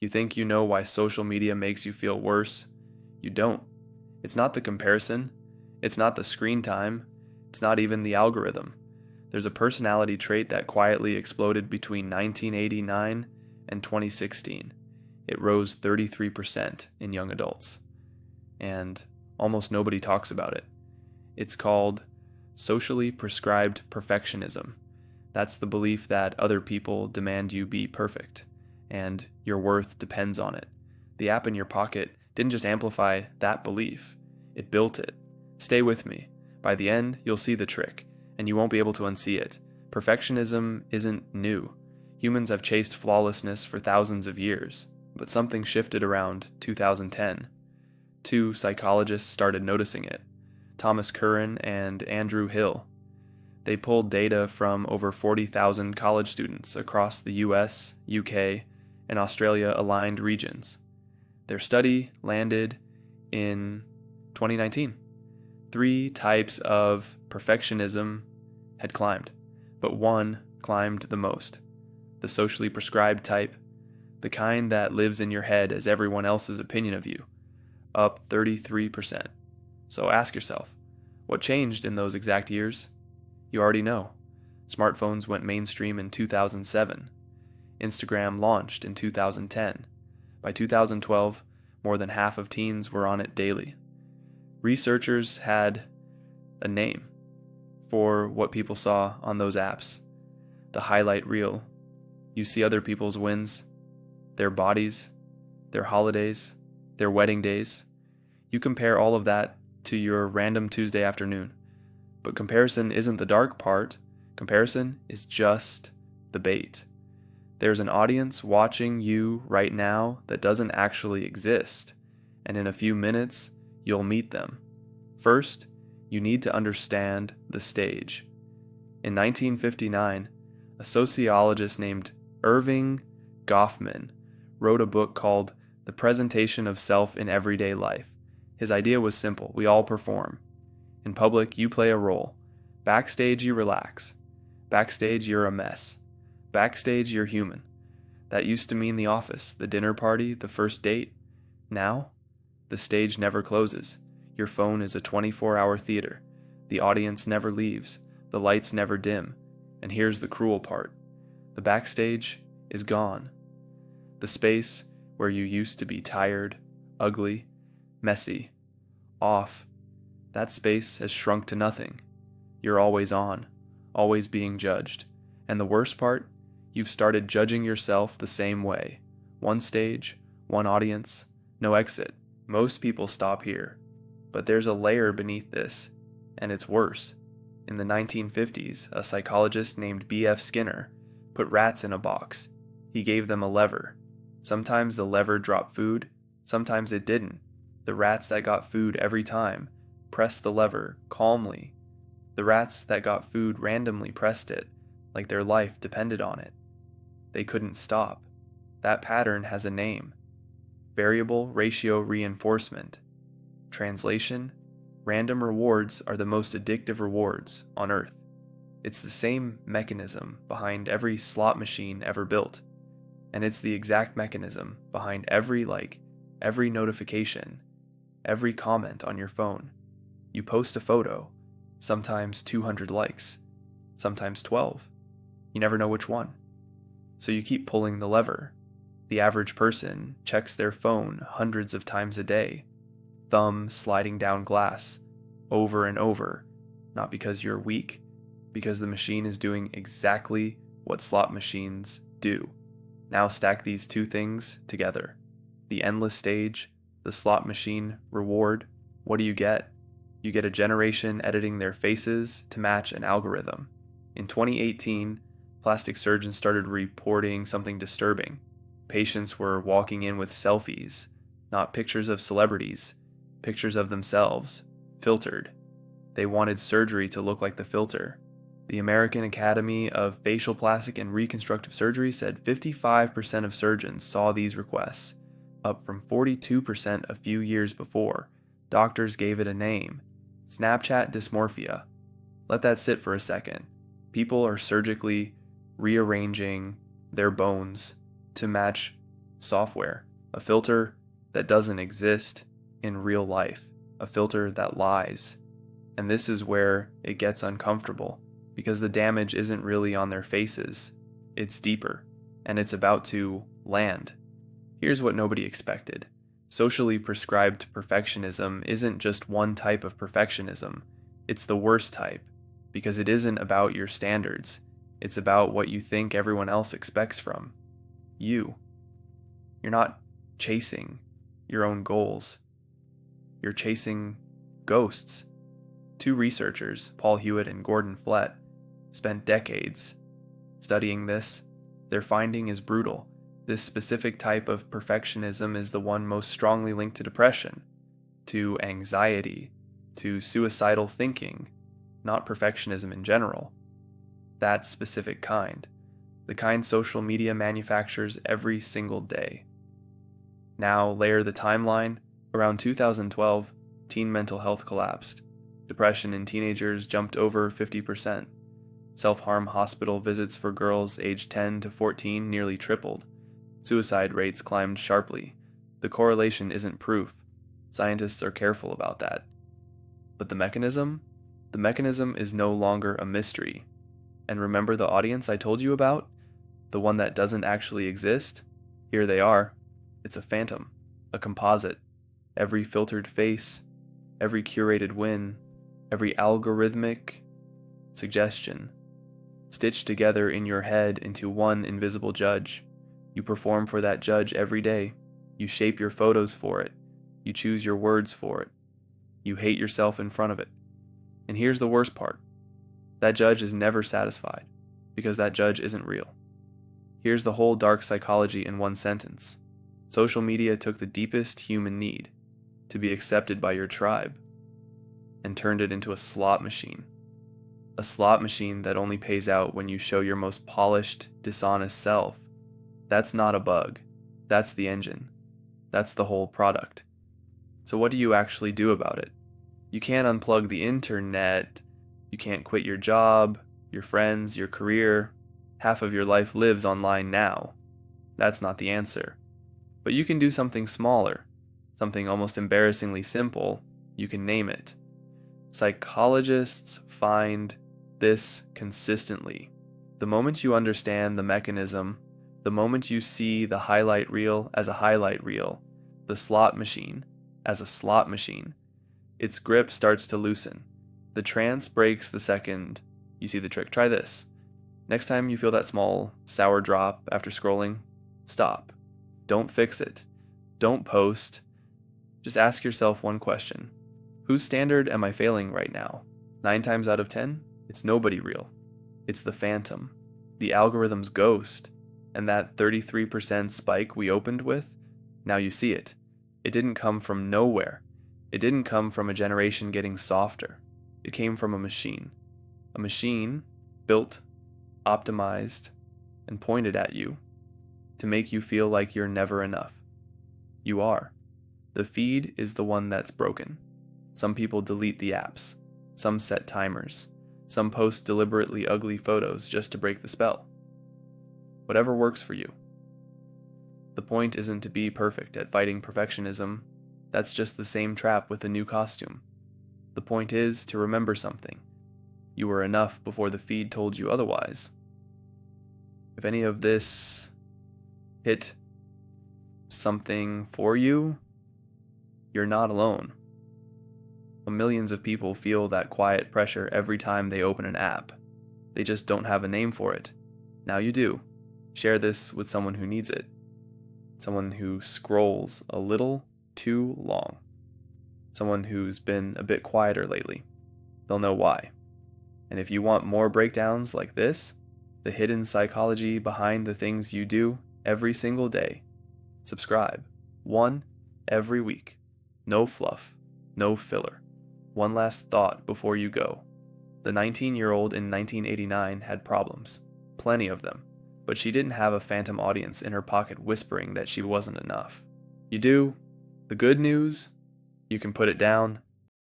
You think you know why social media makes you feel worse? You don't. It's not the comparison. It's not the screen time. It's not even the algorithm. There's a personality trait that quietly exploded between 1989 and 2016. It rose 33% in young adults. And almost nobody talks about it. It's called socially prescribed perfectionism. That's the belief that other people demand you be perfect, and your worth depends on it. The app in your pocket didn't just amplify that belief, it built it. Stay with me. By the end, you'll see the trick, and you won't be able to unsee it. Perfectionism isn't new. Humans have chased flawlessness for thousands of years, but something shifted around 2010. Two psychologists started noticing it, Thomas Curran and Andrew Hill. They pulled data from over 40,000 college students across the US, UK, and Australia-aligned regions. Their study landed in 2019. 3 types of perfectionism had climbed, but one climbed the most. The socially prescribed type, the kind that lives in your head as everyone else's opinion of you, up 33%. So ask yourself, what changed in those exact years? You already know. Smartphones went mainstream in 2007. Instagram launched in 2010. By 2012, more than half of teens were on it daily. Researchers had a name for what people saw on those apps. The highlight reel. You see other people's wins, their bodies, their holidays, their wedding days. You compare all of that to your random Tuesday afternoon. But comparison isn't the dark part. Comparison is just the bait. There's an audience watching you right now that doesn't actually exist, and in a few minutes, you'll meet them. First, you need to understand the stage. In 1959, a sociologist named Erving Goffman wrote a book called The Presentation of Self in Everyday Life. His idea was simple: we all perform. In public, you play a role. Backstage, you relax. Backstage, you're a mess. Backstage, you're human. That used to mean the office, the dinner party, the first date. Now, the stage never closes. Your phone is a 24-hour theater. The audience never leaves. The lights never dim. And here's the cruel part. The backstage is gone. The space where you used to be tired, ugly, messy, off, that space has shrunk to nothing. You're always on, always being judged. And the worst part, you've started judging yourself the same way. One stage, one audience, no exit. Most people stop here. But there's a layer beneath this, and it's worse. In the 1950s, a psychologist named B.F. Skinner put rats in a box. He gave them a lever. Sometimes the lever dropped food, sometimes it didn't. The rats that got food every time pressed the lever calmly. The rats that got food randomly pressed it, like their life depended on it. They couldn't stop. That pattern has a name: variable ratio reinforcement. Translation: random rewards are the most addictive rewards on Earth. It's the same mechanism behind every slot machine ever built. And it's the exact mechanism behind every like, every notification, every comment on your phone. You post a photo, sometimes 200 likes, sometimes 12. You never know which one. So you keep pulling the lever. The average person checks their phone hundreds of times a day, thumb sliding down glass, over and over, not because you're weak, because the machine is doing exactly what slot machines do. Now stack these two things together. The endless stage, the slot machine reward. What do you get? You get a generation editing their faces to match an algorithm. In 2018, plastic surgeons started reporting something disturbing. Patients were walking in with selfies, not pictures of celebrities, pictures of themselves, filtered. They wanted surgery to look like the filter. The American Academy of Facial Plastic and Reconstructive Surgery said 55% of surgeons saw these requests, up from 42% a few years before. Doctors gave it a name: Snapchat dysmorphia. Let that sit for a second. People are surgically rearranging their bones to match software, a filter that doesn't exist in real life, a filter that lies. And this is where it gets uncomfortable, because the damage isn't really on their faces, it's deeper, and it's about to land. Here's what nobody expected. Socially prescribed perfectionism isn't just one type of perfectionism, it's the worst type, because it isn't about your standards, it's about what you think everyone else expects from you. You're not chasing your own goals, you're chasing ghosts. Two researchers, Paul Hewitt and Gordon Flett, spent decades studying this. Their finding is brutal. This specific type of perfectionism is the one most strongly linked to depression, to anxiety, to suicidal thinking, not perfectionism in general. That specific kind, the kind social media manufactures every single day. Now layer the timeline. Around 2012, teen mental health collapsed. Depression in teenagers jumped over 50%. Self-harm hospital visits for girls aged 10 to 14 nearly tripled. Suicide rates climbed sharply. The correlation isn't proof. Scientists are careful about that. But the mechanism? The mechanism is no longer a mystery. And remember the audience I told you about? The one that doesn't actually exist? Here they are. It's a phantom, a composite. Every filtered face, every curated win, every algorithmic suggestion, stitched together in your head into one invisible judge. You perform for that judge every day. You shape your photos for it. You choose your words for it. You hate yourself in front of it. And here's the worst part. That judge is never satisfied, because that judge isn't real. Here's the whole dark psychology in one sentence. Social media took the deepest human need, to be accepted by your tribe, and turned it into a slot machine. A slot machine that only pays out when you show your most polished, dishonest self. That's not a bug. That's the engine. That's the whole product. So what do you actually do about it? You can't unplug the internet. You can't quit your job, your friends, your career. Half of your life lives online now. That's not the answer. But you can do something smaller, something almost embarrassingly simple. You can name it. Psychologists find this consistently. The moment you understand the mechanism, the moment you see the highlight reel as a highlight reel, the slot machine as a slot machine, its grip starts to loosen. The trance breaks the second you see the trick. Try this. Next time you feel that small, sour drop after scrolling, stop. Don't fix it. Don't post. Just ask yourself one question. Whose standard am I failing right now? 9 times out of 10, it's nobody real. It's the phantom, the algorithm's ghost, and that 33% spike we opened with, now you see it. It didn't come from nowhere. It didn't come from a generation getting softer. It came from a machine. A machine built, optimized, and pointed at you to make you feel like you're never enough. You are. The feed is the one that's broken. Some people delete the apps. Some set timers. Some post deliberately ugly photos just to break the spell. Whatever works for you. The point isn't to be perfect at fighting perfectionism. That's just the same trap with a new costume. The point is to remember something. You were enough before the feed told you otherwise. If any of this hit something for you, you're not alone. Millions of people feel that quiet pressure every time they open an app. They just don't have a name for it. Now you do. Share this with someone who needs it. Someone who scrolls a little too long. Someone who's been a bit quieter lately. They'll know why. And if you want more breakdowns like this, the hidden psychology behind the things you do every single day, subscribe. One every week. No fluff. No filler. One last thought before you go. The 19-year-old in 1989 had problems. Plenty of them. But she didn't have a phantom audience in her pocket whispering that she wasn't enough. You do. The good news? You can put it down